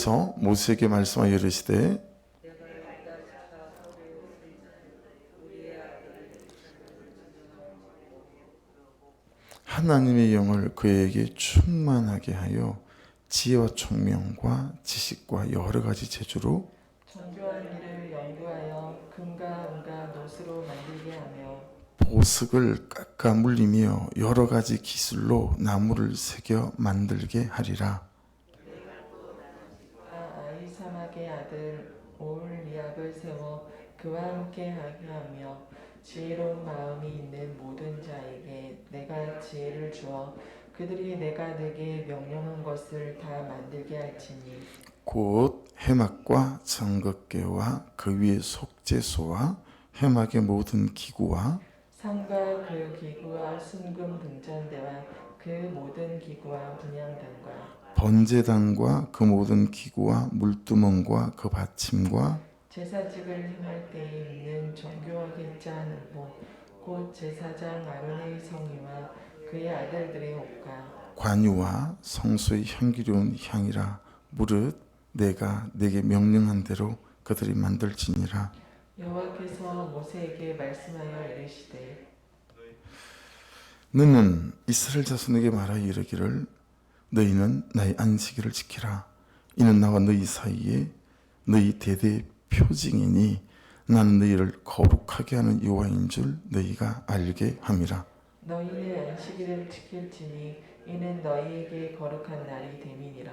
여호와께서 모세에게 말씀하여 이르시되 하나님의 영을 그에게 충만하게 하여 지혜와 총명과 지식과 여러 가지 재주로 정교한 일을 연구하여 금과 은과 노스로 만들게 하며 보석을 깎아 물리며 여러 가지 기술로 나무를 새겨 만들게 하리라. 아이사막의 아들 오홀리압을 세워 그와 함께 하게 하며 지혜로운 마음이 있는 모든 자에게 내가 지혜를 주어 그들이 내가 내게 명령한 것을 다 만들게 할지니 곧 해막과 정극계와 그 위에 속죄소와 해막의 모든 기구와 상과 그 기구와 순금 등잔대와 그 모든 기구와 분향단과 번제단과 그 모든 기구와 물두멍과 그 받침과 제사직을 행할 때에 있는 정교하게 짠 의복 곧 제사장 아론의 성의와 그의 아들들의 옷과 관유와 성소의 향기로운 향이라. 무릇 내가 내게 명령한 대로 그들이 만들지니라. 여호와께서 모세에게 말씀하여 이르시되 너는 이스라엘 자손에게 말하여 이르기를 너희는 나의 안식일을 지키라. 이는 나와 너희 사이에 너희 대대의 표징이니 나는 너희를 거룩하게 하는 여호와인 줄 너희가 알게 함이라. 너희는 안식일을 지킬지니 이는 너희에게 거룩한 날이 됨이니라.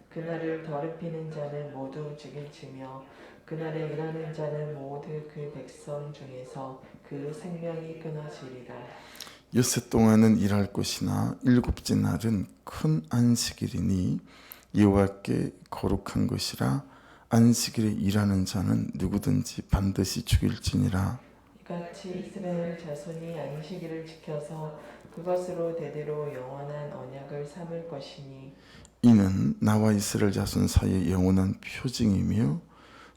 그날을 더럽히는 자는 모두 죽일지며 그날에 일하는 자는 모두 그 백성 중에서 그 생명이 끊어지리라. 엿새 동안은 일할 것이나 일곱째 날은 큰 안식일이니 여호와께 거룩한 것이라. 안식일에 일하는 자는 누구든지 반드시 죽일지니라. 이같이 이스라엘 자손이 안식일을 지켜서 그것으로 대대로 영원한 언약을 삼을 것이니 이는 나와 이스라엘 자손 사이의 영원한 표징이며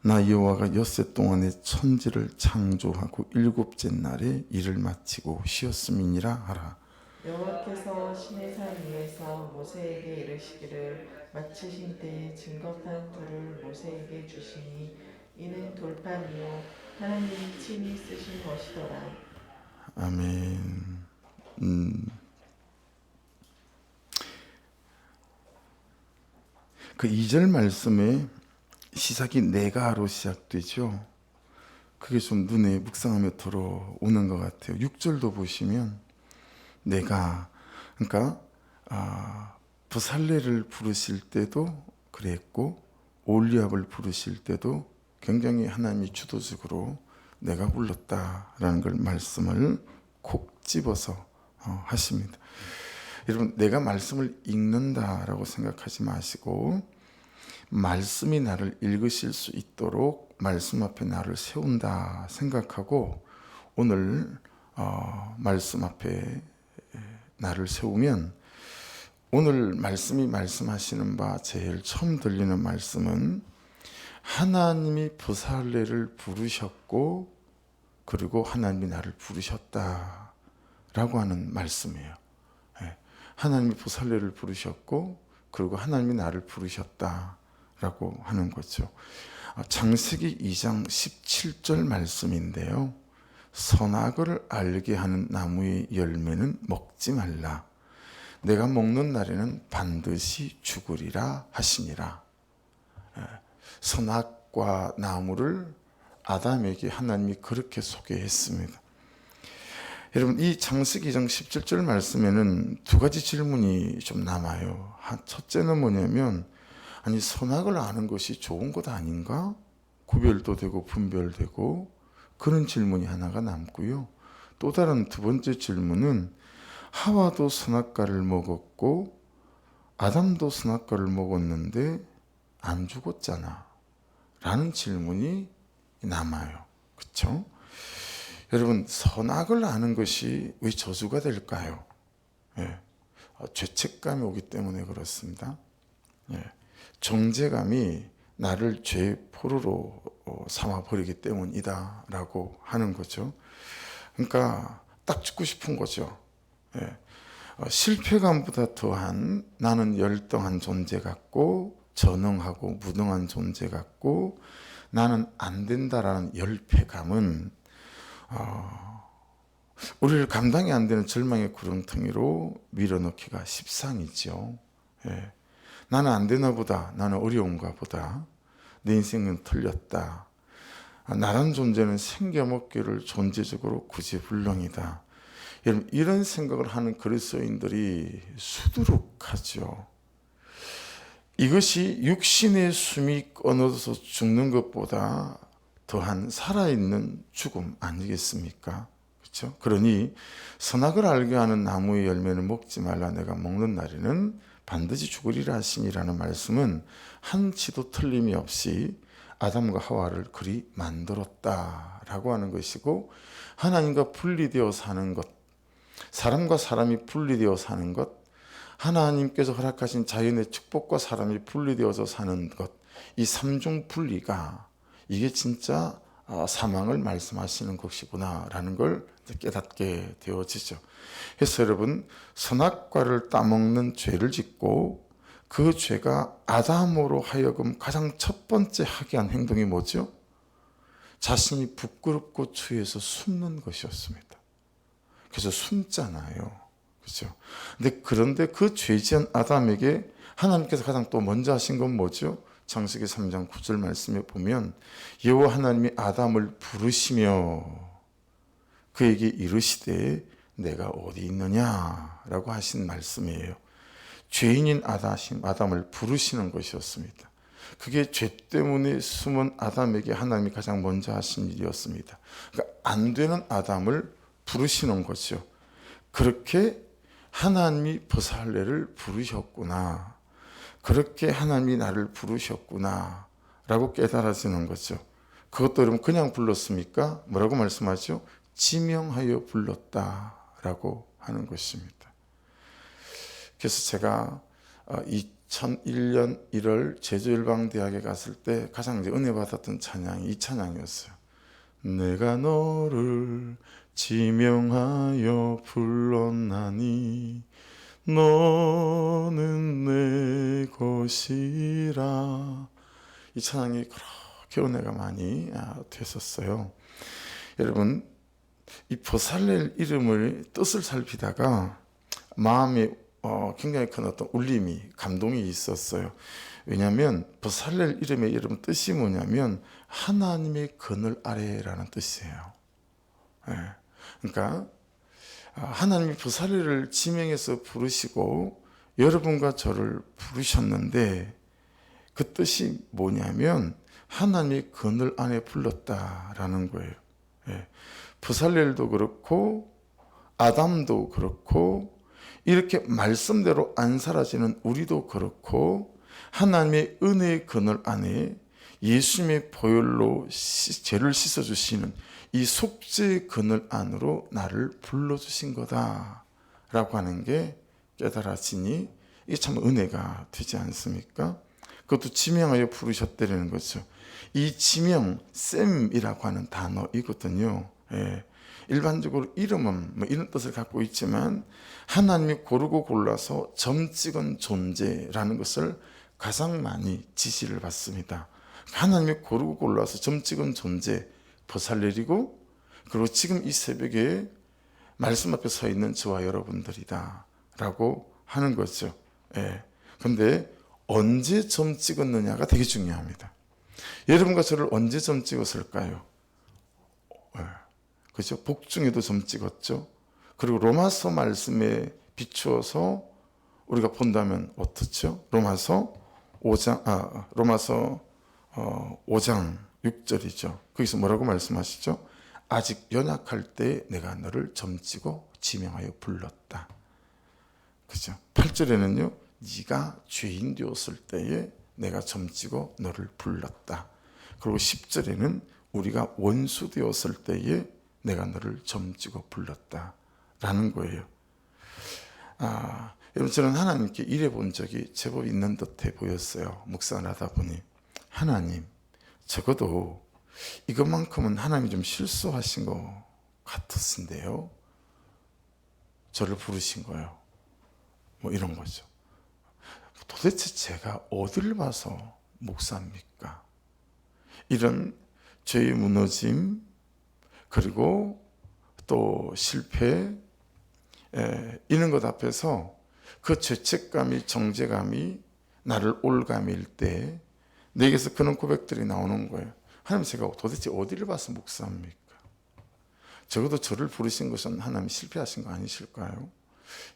나 여호와가 엿새 동안에 천지를 창조하고 일곱째 날에 일을 마치고 쉬었음이니라 하라. 여호와께서 시내산 위에서 모세에게 이르시기를 마치신 때에 증거판 둘을 모세에게 주시니 이는 돌판이요 하나님이 친히 쓰신 것이더라. 아멘. 그 2절 말씀에 시작이 내가로 시작되죠. 그게 좀 눈에 묵상하며 들어오는 것 같아요. 6절도 보시면 내가, 그러니까 부살레를 부르실 때도 그랬고 올리압을 부르실 때도 굉장히 하나님이 주도적으로 내가 불렀다라는 걸 말씀을 콕 집어서 하십니다. 여러분, 내가 말씀을 읽는다라고 생각하지 마시고 말씀이 나를 읽으실 수 있도록 말씀 앞에 나를 세운다 생각하고 오늘 말씀 앞에 나를 세우면 오늘 말씀이 말씀하시는 바 제일 처음 들리는 말씀은 하나님이 부살레를 부르셨고 그리고 하나님이 나를 부르셨다라고 하는 말씀이에요. 하나님이 부살레를 부르셨고 그리고 하나님이 나를 부르셨다라고 하는 거죠. 창세기 2장 17절 말씀인데요. 선악을 알게 하는 나무의 열매는 먹지 말라. 내가 먹는 날에는 반드시 죽으리라 하시니라. 선악과 나무를 아담에게 하나님이 그렇게 소개했습니다. 여러분, 이 창세기 2장 17절 말씀에는 두 가지 질문이 좀 남아요. 첫째는 뭐냐면 아니 선악을 아는 것이 좋은 것 아닌가? 구별도 되고 분별되고 그런 질문이 하나가 남고요. 또 다른 두 번째 질문은 하와도 선악과를 먹었고 아담도 선악과를 먹었는데 안 죽었잖아 라는 질문이 남아요. 그렇죠? 여러분, 선악을 아는 것이 왜 저주가 될까요? 죄책감이 오기 때문에 그렇습니다. 정죄감이 나를 죄의 포로로 삼아버리기 때문이다 라고 하는 거죠. 그러니까 딱 죽고 싶은 거죠. 실패감보다 더한 나는 열등한 존재 같고 전능하고 무능한 존재 같고 나는 안 된다라는 열패감은 우리를 감당이 안 되는 절망의 구렁텅이로 밀어넣기가 십상이죠. 예. 나는 안 되나 보다. 나는 어려운가 보다. 내 인생은 틀렸다. 나란 존재는 생겨먹기를 존재적으로 구제불능이다. 여러분, 이런 생각을 하는 그리스도인들이 수두룩하죠. 이것이 육신의 숨이 끊어져서 죽는 것보다 더한 살아있는 죽음 아니겠습니까? 그렇죠? 그러니 선악을 알게 하는 나무의 열매는 먹지 말라. 내가 먹는 날에는 반드시 죽으리라 하시니라는 말씀은 한치도 틀림이 없이 아담과 하와를 그리 만들었다라고 하는 것이고, 하나님과 분리되어 사는 것, 사람과 사람이 분리되어 사는 것, 하나님께서 허락하신 자연의 축복과 사람이 분리되어서 사는 것, 이 삼중 분리가 이게 진짜 사망을 말씀하시는 것이구나라는 걸 깨닫게 되어지죠. 그래서 여러분, 선악과를 따먹는 죄를 짓고 그 죄가 아담으로 하여금 가장 첫 번째 하게 한 행동이 뭐죠? 자신이 부끄럽고 추해서 숨는 것이었습니다. 그래서 숨잖아요. 그렇죠? 그런데 그 죄지은 아담에게 하나님께서 가장 또 먼저 하신 건 뭐죠? 창세기 3장 9절 말씀에 보면 여호와 하나님이 아담을 부르시며 그에게 이르시되 내가 어디 있느냐라고 하신 말씀이에요. 죄인인 아담을 부르시는 것이었습니다. 그게 죄 때문에 숨은 아담에게 하나님이 가장 먼저 하신 일이었습니다. 그러니까 안 되는 아담을 부르시는 거죠. 그렇게 하나님이 버살레를 부르셨구나. 그렇게 하나님이 나를 부르셨구나 라고 깨달아지는 거죠. 그것도 여러분 그냥 불렀습니까? 뭐라고 말씀하죠? 지명하여 불렀다라고 하는 것입니다. 그래서 제가 2001년 1월 제주일방대학에 갔을 때 가장 은혜 받았던 찬양이 이 찬양이었어요. 내가 너를 지명하여 불렀나니 너는 내 것이라. 이 찬양이 그렇게 은혜가 많이 됐었어요. 여러분, 이 버살렐 이름을 뜻을 살피다가 마음에 굉장히 큰 어떤 울림이, 감동이 있었어요. 왜냐하면 버살렐 이름의 여러분 뜻이 뭐냐면 하나님의 그늘 아래라는 뜻이에요. 네. 그러니까 하나님이 버살렐을 지명해서 부르시고 여러분과 저를 부르셨는데 그 뜻이 뭐냐면 하나님의 그늘 안에 불렀다라는 거예요. 네. 버살렐도 그렇고 아담도 그렇고 이렇게 말씀대로 안 사라지는 우리도 그렇고 하나님의 은혜의 그늘 안에 예수님의 보혈로 죄를 씻어주시는 이 속죄의 그늘 안으로 나를 불러주신 거다라고 하는 게 깨달아지니 이게 참 은혜가 되지 않습니까? 그것도 지명하여 부르셨다는 거죠. 이 지명, 셈이라고 하는 단어이거든요. 예. 일반적으로 이름은 뭐 이런 뜻을 갖고 있지만 하나님이 고르고 골라서 점 찍은 존재라는 것을 가장 많이 지시를 받습니다. 하나님이 고르고 골라서 점 찍은 존재 버살렐이고, 그리고 지금 이 새벽에 말씀 앞에 서 있는 저와 여러분들이다 라고 하는 거죠. 그런데 언제 점 찍었느냐가 되게 중요합니다. 여러분과 저를 언제 점 찍었을까요? 그죠? 복중에도 점 찍었죠. 그리고 로마서 말씀에 비추어서 우리가 본다면 어떻죠? 로마서 5장 6절이죠. 거기서 뭐라고 말씀하시죠? 아직 연약할 때 내가 너를 점찍어 지명하여 불렀다. 그죠? 8절에는요. 네가 죄인 되었을 때에 내가 점찍어 너를 불렀다. 그리고 10절에는 우리가 원수 되었을 때에 내가 너를 점찍어 불렀다 라는 거예요. 여러분, 저는 하나님께 일해 본 적이 제법 있는 듯해 보였어요. 묵상을 하다 보니 하나님, 적어도 이것만큼은 하나님이 좀 실수하신 것 같았는데요. 저를 부르신 거예요. 뭐 이런 거죠. 도대체 제가 어딜 봐서 목사입니까? 이런 죄의 무너짐, 그리고 또 실패, 이런 것 앞에서 그 죄책감이, 정죄감이 나를 올가밀 때 내게서 그런 고백들이 나오는 거예요. 하나님, 제가 도대체 어디를 봐서 목사입니까? 적어도 저를 부르신 것은 하나님 실패하신 거 아니실까요?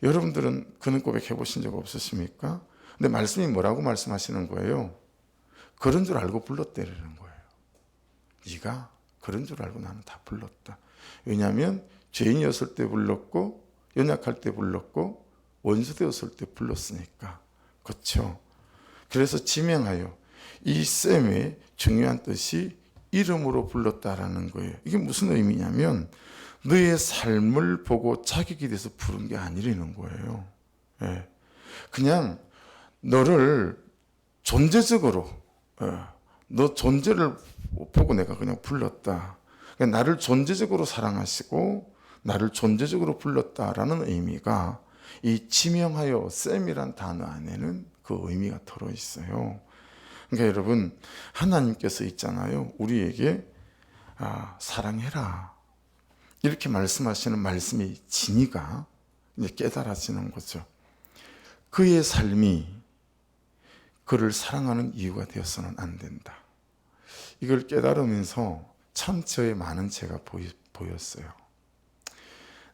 여러분들은 그런 고백 해보신 적 없으십니까? 근데 말씀이 뭐라고 말씀하시는 거예요? 그런 줄 알고 불렀대라는 거예요. 네가 그런 줄 알고 나는 다 불렀다. 왜냐하면 죄인이었을 때 불렀고, 연약할 때 불렀고, 원수 되었을 때 불렀으니까. 그렇죠? 그래서 지명하여, 이 셈의 중요한 뜻이 이름으로 불렀다라는 거예요. 이게 무슨 의미냐면 너의 삶을 보고 자격이 돼서 부른 게 아니라는 거예요. 예. 그냥 너를 존재적으로, 너 존재를 보고 내가 그냥 불렀다. 그러니까 나를 존재적으로 사랑하시고 나를 존재적으로 불렀다라는 의미가 이 지명하여 셈이란 단어 안에는 그 의미가 들어있어요. 그러니까 여러분, 하나님께서 있잖아요. 우리에게 사랑해라. 이렇게 말씀하시는 말씀이 진의가 이제 깨달아지는 거죠. 그의 삶이 그를 사랑하는 이유가 되어서는 안 된다. 이걸 깨달으면서 참 저의 많은 죄가 보였어요.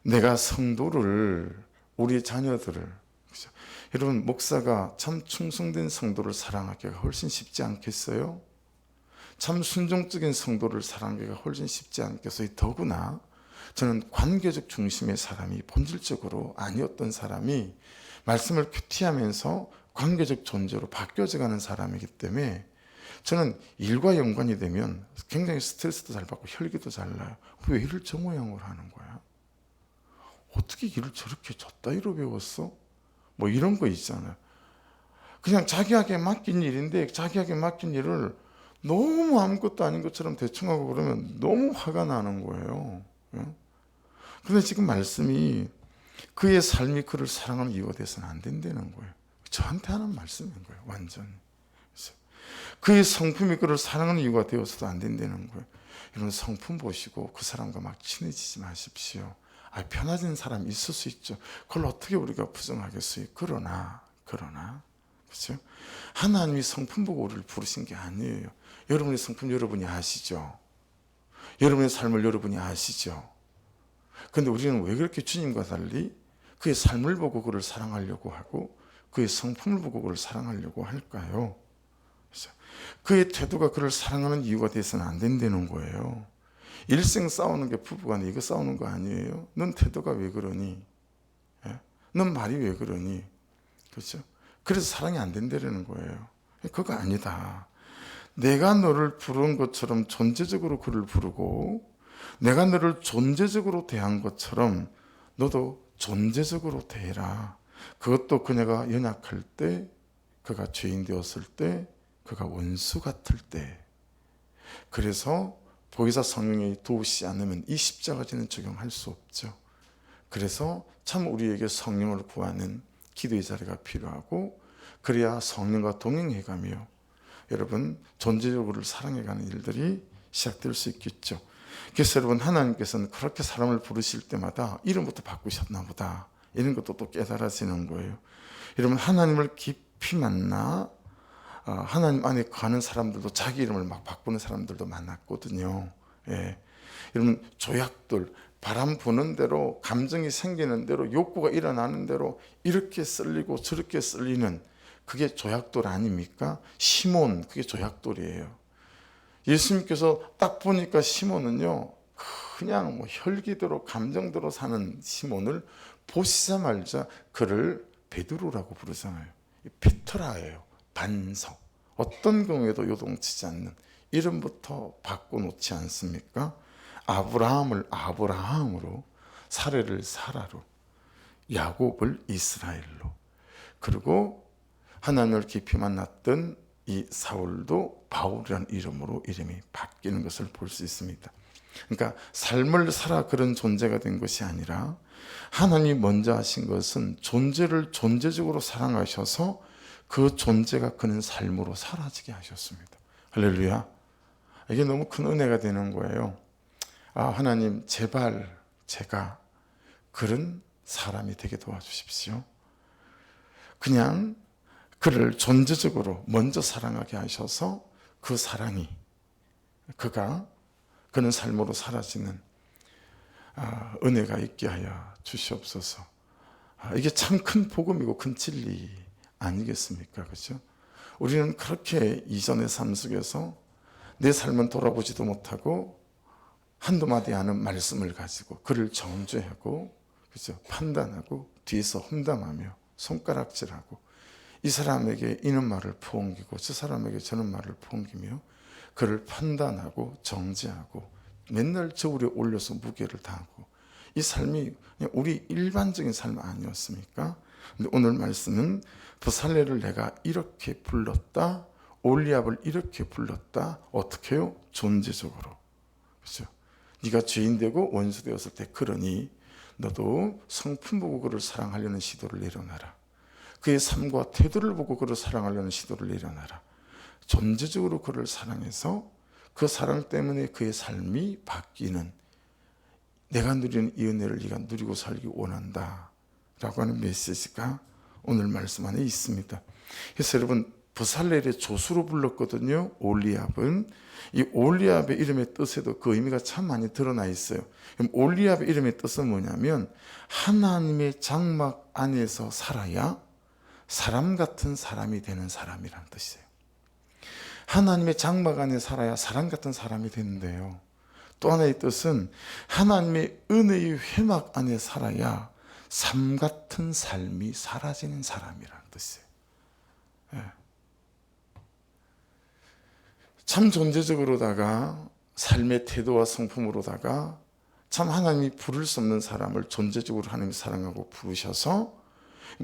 내가 성도를, 우리 자녀들을, 그렇죠? 여러분, 목사가 참 충성된 성도를 사랑하기가 훨씬 쉽지 않겠어요? 참 순종적인 성도를 사랑하기가 훨씬 쉽지 않겠어요? 더구나 저는 관계적 중심의 사람이, 본질적으로 아니었던 사람이 말씀을 큐티하면서 관계적 존재로 바뀌어져가는 사람이기 때문에 저는 일과 연관이 되면 굉장히 스트레스도 잘 받고 혈기도 잘 나요. 왜 일을 저 모양으로 하는 거야? 어떻게 일을 저렇게 저따위로 배웠어? 뭐 이런 거 있잖아요. 그냥 자기에게 맡긴 일인데 자기에게 맡긴 일을 너무 아무것도 아닌 것처럼 대충 하고 그러면 너무 화가 나는 거예요. 그런데 지금 말씀이 그의 삶이 그를 사랑하는 이유가 돼서는 안 된다는 거예요. 저한테 하는 말씀인 거예요. 완전히. 그의 성품이 그를 사랑하는 이유가 되어서도 안 된다는 거예요. 이런 성품 보시고 그 사람과 막 친해지지 마십시오. 편해진 사람이 있을 수 있죠. 그걸 어떻게 우리가 부정하겠어요? 그러나 그렇죠? 하나님이 성품 보고 우리를 부르신 게 아니에요. 여러분의 성품 여러분이 아시죠? 여러분의 삶을 여러분이 아시죠? 그런데 우리는 왜 그렇게 주님과 달리 그의 삶을 보고 그를 사랑하려고 하고 그의 성품을 보고 그를 사랑하려고 할까요? 그의 태도가 그를 사랑하는 이유가 돼서는 안 된다는 거예요. 일생 싸우는 게 부부간에 이거 싸우는 거 아니에요? 넌 태도가 왜 그러니? 넌 말이 왜 그러니? 그렇죠? 그래서 사랑이 안 된다는 거예요. 그거 아니다. 내가 너를 부른 것처럼 존재적으로 그를 부르고 내가 너를 존재적으로 대한 것처럼 너도 존재적으로 대해라. 그것도 그녀가 연약할 때, 그가 죄인 되었을 때, 그가 원수 같을 때. 그래서 보혜사 성령이 도우시지 않으면 이 십자가지는 적용할 수 없죠. 그래서 참 우리에게 성령을 구하는 기도의 자리가 필요하고, 그래야 성령과 동행해가며 여러분 존재적으로 사랑해가는 일들이 시작될 수 있겠죠. 그래서 여러분, 하나님께서는 그렇게 사람을 부르실 때마다 이름부터 바꾸셨나 보다, 이런 것도 또 깨달아지는 거예요. 여러분, 하나님을 깊이 만나 하나님 안에 가는 사람들도 자기 이름을 막 바꾸는 사람들도 많았거든요. 예. 여러분, 조약돌, 바람 부는 대로, 감정이 생기는 대로, 욕구가 일어나는 대로 이렇게 쓸리고 저렇게 쓸리는, 그게 조약돌 아닙니까? 시몬, 그게 조약돌이에요. 예수님께서 딱 보니까 시몬은요, 그냥 뭐 혈기대로 감정대로 사는 시몬을 보시자마자 그를 베드로라고 부르잖아요. 페트라예요. 반석. 어떤 경우에도 요동치지 않는 이름부터 바꿔놓지 않습니까? 아브라함을 아브라함으로, 사례를 사라로, 야곱을 이스라엘로, 그리고 하나님을 깊이 만났던 이 사울도 바울이라는 이름으로 이름이 바뀌는 것을 볼 수 있습니다. 그러니까 삶을 살아 그런 존재가 된 것이 아니라 하나님이 먼저 하신 것은 존재를 존재적으로 사랑하셔서 그 존재가 그는 삶으로 사라지게 하셨습니다. 할렐루야. 이게 너무 큰 은혜가 되는 거예요. 하나님 제발 제가 그런 사람이 되게 도와주십시오. 그냥 그를 존재적으로 먼저 사랑하게 하셔서 그 사랑이 그는 삶으로 사라지는 은혜가 있게 하여 주시옵소서. 이게 참 큰 복음이고 큰 진리 아니겠습니까? 그렇죠? 우리는 그렇게 이전의 삶 속에서 내 삶은 돌아보지도 못하고 한두 마디 하는 말씀을 가지고 그를 정죄하고, 그렇죠? 판단하고 뒤에서 험담하며 손가락질하고 이 사람에게 이런 말을 퍼옮기고 저 사람에게 저런 말을 퍼옮기며 그를 판단하고 정죄하고 맨날 저울에 올려서 무게를 당하고, 이 삶이 그냥 우리 일반적인 삶 아니었습니까? 근데 오늘 말씀은 부살레를 내가 이렇게 불렀다, 올리압을 이렇게 불렀다. 어떻게 해요? 존재적으로. 그렇죠? 네가 죄인 되고 원수 되었을 때, 그러니 너도 성품 보고 그를 사랑하려는 시도를 내려놔라. 그의 삶과 태도를 보고 그를 사랑하려는 시도를 내려놔라. 존재적으로 그를 사랑해서 그 사랑 때문에 그의 삶이 바뀌는, 내가 누리는 이 은혜를 네가 누리고 살기 원한다 라고 하는 메시지가 오늘 말씀 안에 있습니다. 그래서 여러분, 부살렐의 조수로 불렀거든요. 올리압은. 이 올리압의 이름의 뜻에도 그 의미가 참 많이 드러나 있어요. 그럼 올리압의 이름의 뜻은 뭐냐면 하나님의 장막 안에서 살아야 사람 같은 사람이 되는 사람이라는 뜻이에요. 하나님의 장막 안에 살아야 사람 같은 사람이 되는데요. 또 하나의 뜻은 하나님의 은혜의 회막 안에 살아야 삶 같은 삶이 사라지는 사람이라는 뜻이에요. 예. 참 존재적으로다가 삶의 태도와 성품으로다가 참 하나님이 부를 수 없는 사람을 존재적으로 하나님이 사랑하고 부르셔서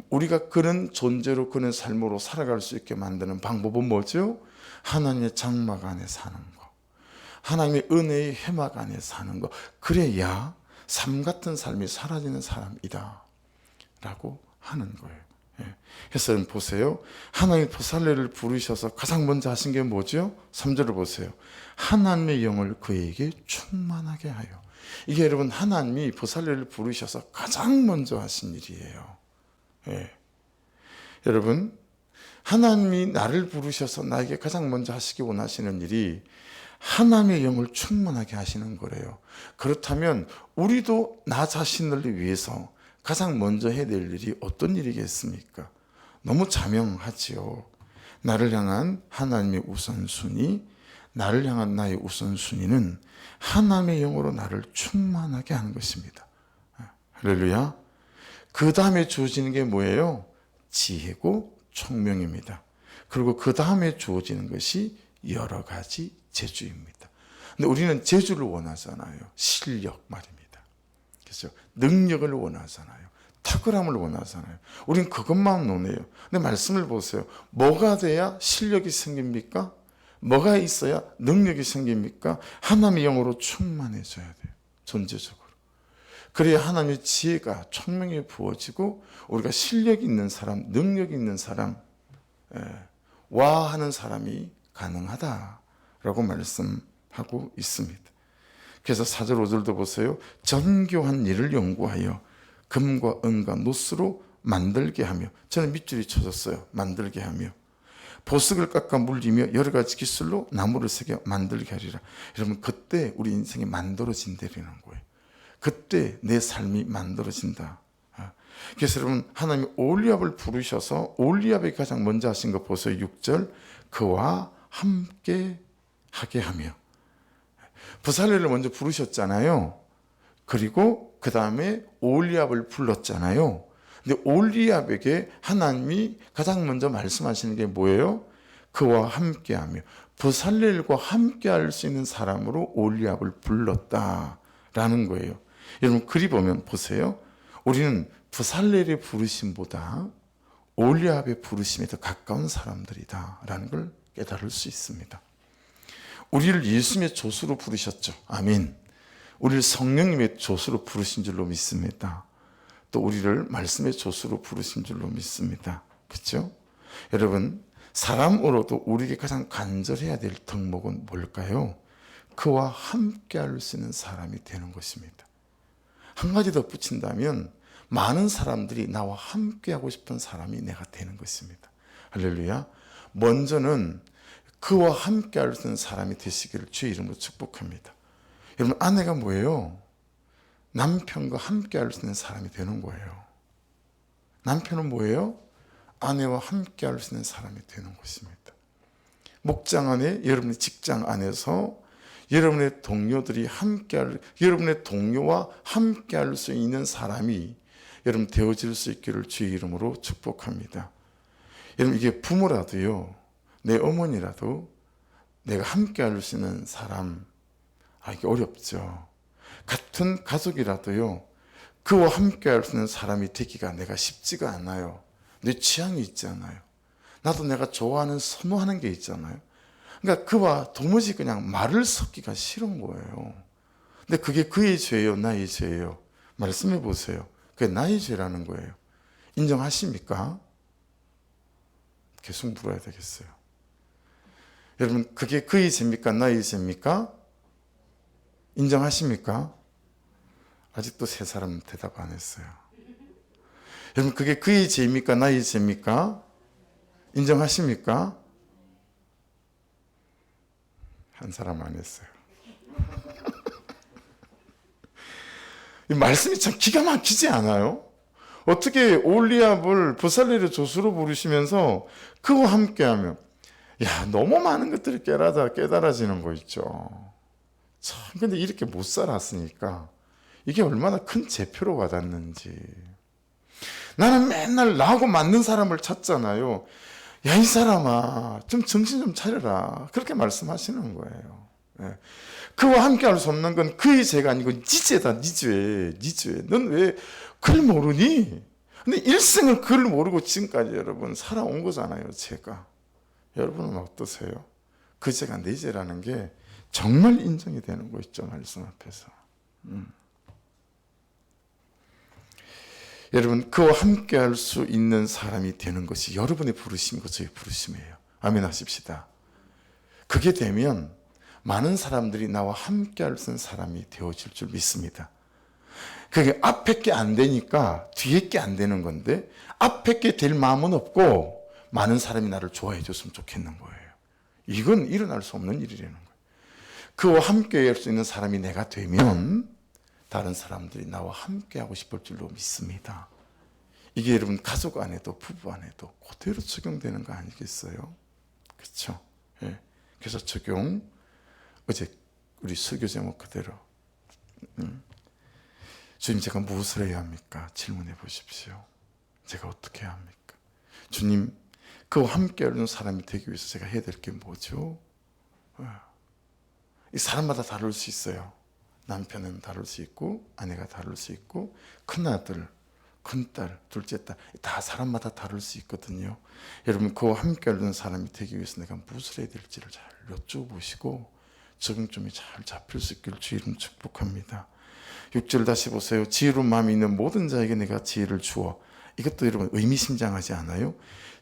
우리가 그런 존재로 그런 삶으로 살아갈 수 있게 만드는 방법은 뭐죠? 하나님의 장막 안에 사는 거, 하나님의 은혜의 회막 안에 사는 거. 그래야 삶 같은 삶이 사라지는 사람이다 라고 하는 거예요. 그래서 여러분 보세요. 하나님이 부살레를 부르셔서 가장 먼저 하신 게 뭐죠? 3절을 보세요. 하나님의 영을 그에게 충만하게 하여. 이게 여러분 하나님이 부살레를 부르셔서 가장 먼저 하신 일이에요. 여러분, 하나님이 나를 부르셔서 나에게 가장 먼저 하시기 원하시는 일이 하나님의 영을 충만하게 하시는 거래요. 그렇다면 우리도 나 자신을 위해서 가장 먼저 해야 될 일이 어떤 일이겠습니까? 너무 자명하지요. 나를 향한 하나님의 우선순위, 나를 향한 나의 우선순위는 하나님의 영으로 나를 충만하게 하는 것입니다. 할렐루야. 그 다음에 주어지는 게 뭐예요? 지혜고 총명입니다. 그리고 그 다음에 주어지는 것이 여러 가지 재주입니다. 근데 우리는 재주를 원하잖아요. 실력 말입니다. 그렇죠? 능력을 원하잖아요. 탁월함을 원하잖아요. 우린 그것만 논해요. 근데 말씀을 보세요. 뭐가 돼야 실력이 생깁니까? 뭐가 있어야 능력이 생깁니까? 하나님의 영으로 충만해져야 돼요. 존재적으로. 그래야 하나님의 지혜가 총명이 부어지고 우리가 실력 있는 사람, 능력 있는 사람, 와하는 사람이 가능하다라고 말씀하고 있습니다. 그래서 4절 5절도 보세요. 정교한 일을 연구하여 금과 은과 노스로 만들게 하며, 저는 밑줄이 쳐졌어요. 만들게 하며 보석을 깎아 물리며 여러 가지 기술로 나무를 새겨 만들게 하리라. 여러분, 그때 우리 인생이 만들어진다는 거예요. 그때 내 삶이 만들어진다. 그래서 여러분, 하나님이 올리압을 부르셔서 올리압이 가장 먼저 하신 거 보세요. 6절 그와 함께 하게 하며. 부살레를 먼저 부르셨잖아요. 그리고 그 다음에 올리압을 불렀잖아요. 근데 올리압에게 하나님이 가장 먼저 말씀하시는 게 뭐예요? 그와 함께하며, 부살렐과 함께할 수 있는 사람으로 올리압을 불렀다라는 거예요. 여러분, 그리 보면 보세요. 우리는 부살렐의 부르심보다 올리압의 부르심에 더 가까운 사람들이다라는 걸 깨달을 수 있습니다. 우리를 예수님의 조수로 부르셨죠. 아멘. 우리를 성령님의 조수로 부르신 줄로 믿습니다. 또 우리를 말씀의 조수로 부르신 줄로 믿습니다. 그렇죠? 여러분, 사람으로도 우리에게 가장 간절해야 될 덕목은 뭘까요? 그와 함께 할 수 있는 사람이 되는 것입니다. 한 가지 더 붙인다면 많은 사람들이 나와 함께 하고 싶은 사람이 내가 되는 것입니다. 할렐루야. 먼저는 그와 함께 할 수 있는 사람이 되시기를 주의 이름으로 축복합니다. 여러분, 아내가 뭐예요? 남편과 함께 할 수 있는 사람이 되는 거예요. 남편은 뭐예요? 아내와 함께 할 수 있는 사람이 되는 것입니다. 목장 안에, 여러분의 직장 안에서 여러분의 동료들이 여러분의 동료와 함께 할 수 있는 사람이 여러분 되어질 수 있기를 주의 이름으로 축복합니다. 여러분, 이게 부모라도요, 내 어머니라도 내가 함께 할 수 있는 사람, 이게 어렵죠. 같은 가족이라도요, 그와 함께 할 수 있는 사람이 되기가 내가 쉽지가 않아요. 내 취향이 있잖아요. 나도 내가 좋아하는, 선호하는 게 있잖아요. 그러니까 그와 도무지 그냥 말을 섞기가 싫은 거예요. 근데 그게 그의 죄예요, 나의 죄예요? 말씀해 보세요. 그게 나의 죄라는 거예요. 인정하십니까? 계속 물어야 되겠어요. 여러분, 그게 그의 죄입니까? 나의 죄입니까? 인정하십니까? 아직도 세 사람 대답 안 했어요. 여러분, 그게 그의 죄입니까? 나의 죄입니까? 인정하십니까? 한 사람 안 했어요. 이 말씀이 참 기가 막히지 않아요? 어떻게 올리압을 부살레를 조수로 부르시면서 그와 함께하면, 너무 많은 것들이 깨달아지는 거 있죠. 참, 근데 이렇게 못 살았으니까 이게 얼마나 큰 제표로 와닿는지. 나는 맨날 나하고 맞는 사람을 찾잖아요. 이 사람아, 좀 정신 좀 차려라. 그렇게 말씀하시는 거예요. 그와 함께 할 수 없는 건 그의 죄가 아니고 네 죄다, 네 죄. 넌 왜 그걸 모르니? 근데 일생을 그걸 모르고 지금까지 여러분 살아온 거잖아요, 제가. 여러분은 어떠세요? 그 죄가 내 죄라는 게 정말 인정이 되는 거 있죠, 말씀 앞에서. 여러분, 그와 함께 할 수 있는 사람이 되는 것이 여러분의 부르심이고 저의 부르심이에요. 아멘 하십시다. 그게 되면 많은 사람들이 나와 함께 할 수 있는 사람이 되어질 줄 믿습니다. 그게 앞에 게 안 되니까 뒤에 게 안 되는 건데, 앞에 게 될 마음은 없고 많은 사람이 나를 좋아해 줬으면 좋겠는 거예요. 이건 일어날 수 없는 일이라는 거예요. 그와 함께 할 수 있는 사람이 내가 되면 다른 사람들이 나와 함께 하고 싶을 줄로 믿습니다. 이게 여러분 가족 안에도 부부 안에도 그대로 적용되는 거 아니겠어요? 그렇죠? 예. 그래서 적용, 어제 우리 설교 제목 그대로, 주님, 제가 무엇을 해야 합니까? 질문해 보십시오. 제가 어떻게 해야 합니까? 주님, 그와 함께 하는 사람이 되기 위해서 제가 해야 될 게 뭐죠? 이 사람마다 다를 수 있어요. 남편은 다를 수 있고, 아내가 다를 수 있고, 큰아들, 큰딸, 둘째 딸, 다 사람마다 다를 수 있거든요. 여러분, 그와 함께 하는 사람이 되기 위해서 내가 무엇을 해야 될지를 잘 여쭤보시고 적응점이 잘 잡힐 수 있기를 주 이름 축복합니다. 6절 다시 보세요. 지혜로운 마음이 있는 모든 자에게 내가 지혜를 주어. 이것도 여러분 의미심장하지 않아요?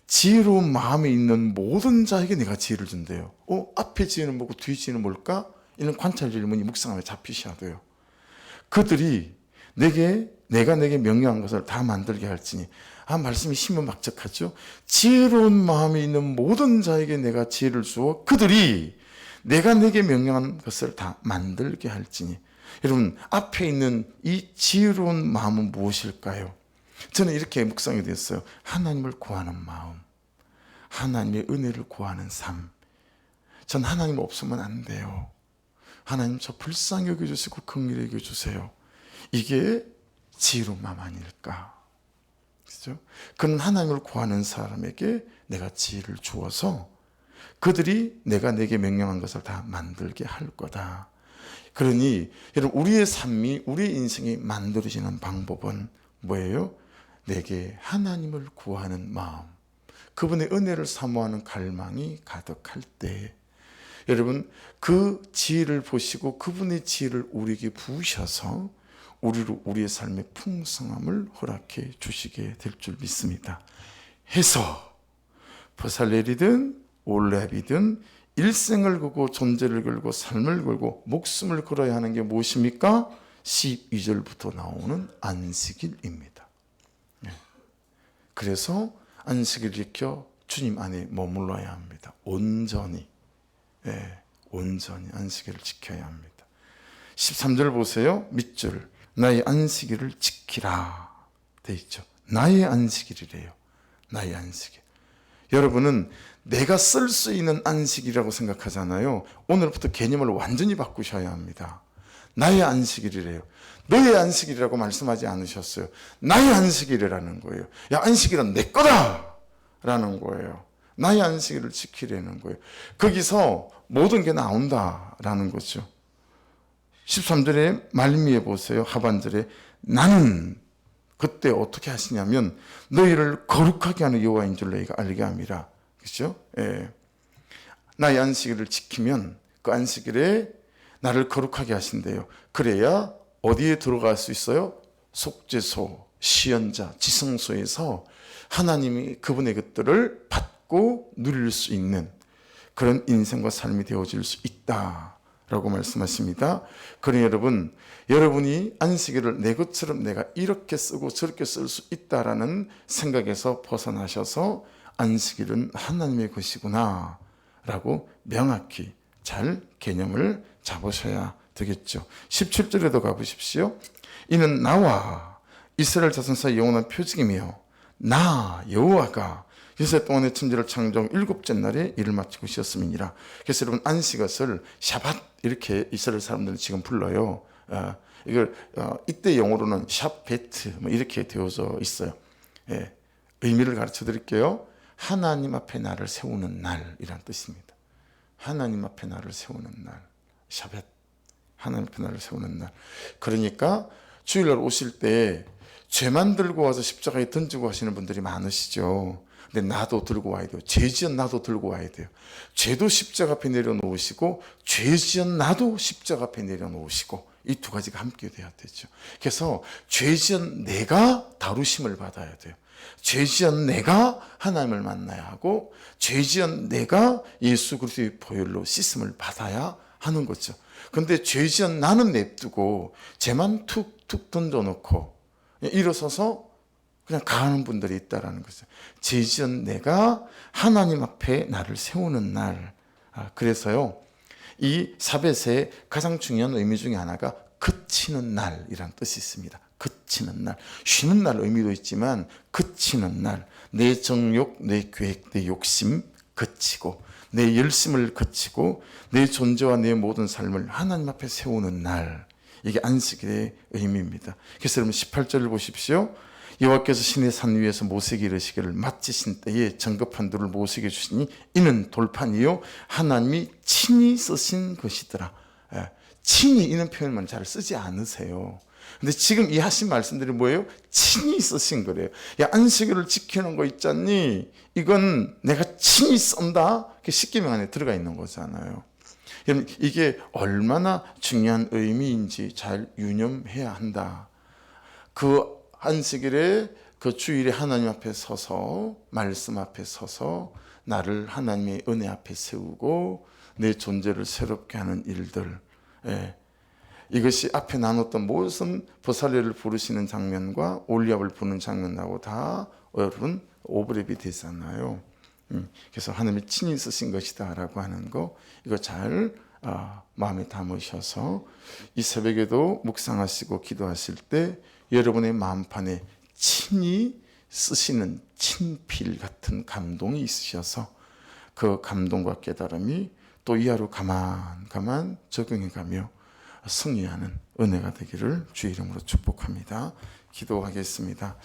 지혜로운 마음이 있는 모든 자에게 내가 지혜를 준대요. 앞에 지혜는 뭐고 뒤에 지혜는 뭘까? 이런 관찰 질문이 묵상하며 잡히셔야 돼요. 그들이 내가 내게 명령한 것을 다 만들게 할지니. 말씀이 신문막적하죠. 지혜로운 마음이 있는 모든 자에게 내가 지혜를 주어 그들이 내가 내게 명령한 것을 다 만들게 할지니. 여러분, 앞에 있는 이 지혜로운 마음은 무엇일까요? 저는 이렇게 묵상이 됐어요. 하나님을 구하는 마음, 하나님의 은혜를 구하는 삶. 전 하나님 없으면 안 돼요. 하나님, 저 불쌍히 여겨주시고 긍휼히 여겨주세요. 이게 지혜로운 마음 아닐까? 그죠? 그는 하나님을 구하는 사람에게 내가 지혜를 주어서 그들이 내가 내게 명령한 것을 다 만들게 할 거다. 그러니 여러분, 우리의 삶이, 우리의 인생이 만들어지는 방법은 뭐예요? 내게 하나님을 구하는 마음, 그분의 은혜를 사모하는 갈망이 가득할 때, 여러분, 그 지혜를 보시고 그분의 지혜를 우리에게 부으셔서 우리로 우리의 삶의 풍성함을 허락해 주시게 될 줄 믿습니다. 해서 보살렐이든 올레압이든 일생을 걸고 존재를 걸고 삶을 걸고 목숨을 걸어야 하는 게 무엇입니까? 12절부터 나오는 안식일입니다. 그래서 안식일을 지켜 주님 안에 머물러야 합니다. 온전히 온전히 안식일을 지켜야 합니다. 13절 보세요. 밑줄 나의 안식일을 지키라 돼 있죠. 나의 안식일이래요. 나의 안식일. 여러분은 내가 쓸 수 있는 안식이라고 생각하잖아요. 오늘부터 개념을 완전히 바꾸셔야 합니다. 나의 안식일이래요. 너의 안식일이라고 말씀하지 않으셨어요. 나의 안식일이라는 거예요. 야, 안식일은 내 거다! 라는 거예요. 나의 안식일을 지키려는 거예요. 거기서 모든 게 나온다라는 거죠. 13절에 말미에 보세요. 하반절에 나는 그때 어떻게 하시냐면 너희를 거룩하게 하는 여호와인 줄 너희가 알게 함이라. 그렇죠? 나의 안식일을 지키면 그 안식일에 나를 거룩하게 하신대요. 그래야 어디에 들어갈 수 있어요? 속죄소, 시연자, 지성소에서 하나님이 그분의 것들을 받고 누릴 수 있는 그런 인생과 삶이 되어질 수 있다라고 말씀하십니다. 그러니 여러분이 안식일을 내 것처럼 내가 이렇게 쓰고 저렇게 쓸 수 있다라는 생각에서 벗어나셔서 안식일은 하나님의 것이구나 라고 명확히 잘 개념을 잡으셔야 되겠죠. 17절에도 가보십시오. 이는 나와 이스라엘 자손 사이 영원한 표징이며 나 여호와가 이세 동안의 천지를 창조한 7째 날에 일을 마치고 쉬었음이니라. 그래서 여러분 안식일을 샤밧 이렇게 이스라엘 사람들은 지금 불러요. 이걸 이때 영어로는 샤베트 이렇게 되어져 있어요. 의미를 가르쳐 드릴게요. 하나님 앞에 나를 세우는 날이란 뜻입니다. 하나님 앞에 나를 세우는 날. 샤벳. 하나님 앞에 나를 세우는 날. 그러니까 주일날 오실 때 죄만 들고 와서 십자가에 던지고 하시는 분들이 많으시죠. 근데 나도 들고 와야 돼요. 죄 지은 나도 들고 와야 돼요. 죄도 십자가 앞에 내려놓으시고 죄 지은 나도 십자가 앞에 내려놓으시고 이 두 가지가 함께 돼야 되죠. 그래서 죄 지은 내가 다루심을 받아야 돼요. 죄 지은 내가 하나님을 만나야 하고 죄 지은 내가 예수 그리스도의 보혈로 씻음을 받아야 하는 거죠. 그런데 죄 지은 나는 냅두고 죄만 툭툭 던져놓고 일어서서 그냥 가는 분들이 있다라는 거죠. 죄 지은 내가 하나님 앞에 나를 세우는 날. 그래서요, 이 샤벳의 가장 중요한 의미 중에 하나가 그치는 날이란 뜻이 있습니다. 그치는 날. 쉬는 날 의미도 있지만 그치는 날. 내 정욕, 내 계획, 내 욕심 그치고 내 열심을 그치고 내 존재와 내 모든 삶을 하나님 앞에 세우는 날. 이게 안식일의 의미입니다. 그래서 여러분 18절을 보십시오. 여호와께서 시내 산 위에서 모세에게 이르시기를 마치신 때에 정급한 돌을 모세에게 주시니 이는 돌판이요 하나님이 친히 쓰신 것이더라. 친히 이런 표현만 잘 쓰지 않으세요. 근데 지금 이 하신 말씀들이 뭐예요? 친히 쓰신 거래요. 야, 안식일을 지키는 거 있잖니? 이건 내가 친히 쓴다? 십계명 안에 들어가 있는 거잖아요. 여러분, 이게 얼마나 중요한 의미인지 잘 유념해야 한다. 그 안식일에 그 주일에 하나님 앞에 서서 말씀 앞에 서서 나를 하나님의 은혜 앞에 세우고 내 존재를 새롭게 하는 일들. 이것이 앞에 나눴던 모든 보살례를 부르시는 장면과 올리압을 부는 장면하고 다 여러분 오버랩이 되잖아요. 그래서 하나님이 친히 쓰신 것이다 라고 하는 거 이거 잘 마음에 담으셔서 이 새벽에도 묵상하시고 기도하실 때 여러분의 마음판에 친히 쓰시는 친필 같은 감동이 있으셔서 그 감동과 깨달음이 또 이 하루 가만 적용해가며 승리하는 은혜가 되기를 주의 이름으로 축복합니다. 기도하겠습니다.